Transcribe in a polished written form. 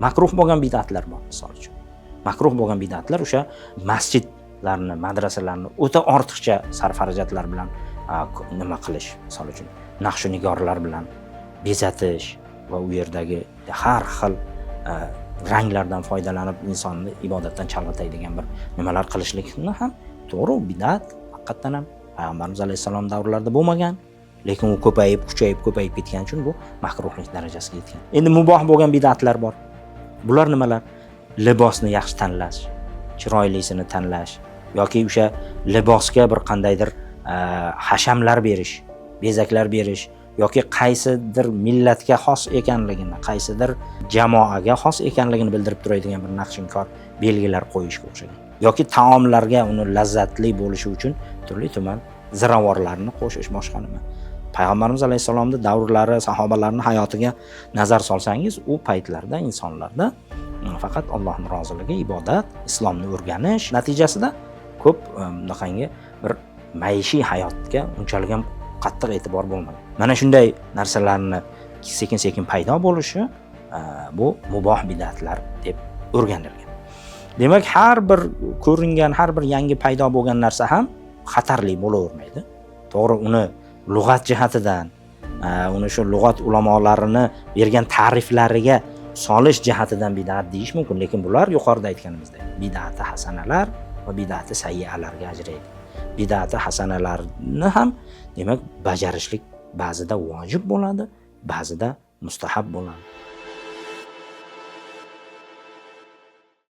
Makruh bo'lgan bid'atlar bor, misol uchun. Makruh bo'lgan bid'atlar o'sha masjidlarni, madrasalarni o'ta ortiqcha sarf-xarajatlar bilan nima qilish, misol uchun naqsh nigorlar bilan bezatish va u yerdagi har xil ranglardan foydalanib insonni ibodatdan chalg'itadigan bir nimalar qilishlikni ham to'g'ri, bid'at haqiqatdan ham Payg'ambarimiz alayhissalom davrlarida bo'lmagan, lekin u ko'payib ketgani uchun bu makruhlik darajasiga yetgan. Endi muboh bo'lgan bid'atlar bor. Bular nimalar? Libosni yaxshi tanlash, chiroylisini tanlash yoki o'sha libosga bir qandaydir hashamlar berish, bezaklar berish yoki qaysidir millatga xos ekanligini, qaysidir jamoaga xos ekanligini bildirib turadigan bir naqshinkor belgilar qo'yishga o'xshagan. Yoki taomlarga uni lazzatli bo'lishi uchun turli-tuman ziravorlarni qo'shish, boshqa nima. Payg'ambarimiz alayhissalomning davrlari, sahobalarning hayotiga nazar solsangiz, u paytlarda insonlarda faqat Allohning roziligi, ibodat, islomni o'rganish natijasida ko'p bunaqangi bir maishiy hayotga unchalik ham qattiq e'tibor bo'lmagan. Mana shunday narsalarni sekin-sekin paydo bo'lishi bu muboh bid'atlar deb o'rganilgan. Demak, har bir ko'ringan, har bir yangi paydo bo'lgan narsa ham xatarli bo'lavermaydi. To'g'ri, uni lug'at jihatidan, uni shu lug'at ulamolarini bergan ta'riflariga solish jihatidan bid'at deyish mumkin, lekin bular yuqorida aytganimizdek bid'ati hasanalar va bid'ati sayyialarga ajraydi. Bid'ati hasanalarni ham demak bajarishlik ba'zida vojib bo'ladi, ba'zida mustahab bo'ladi.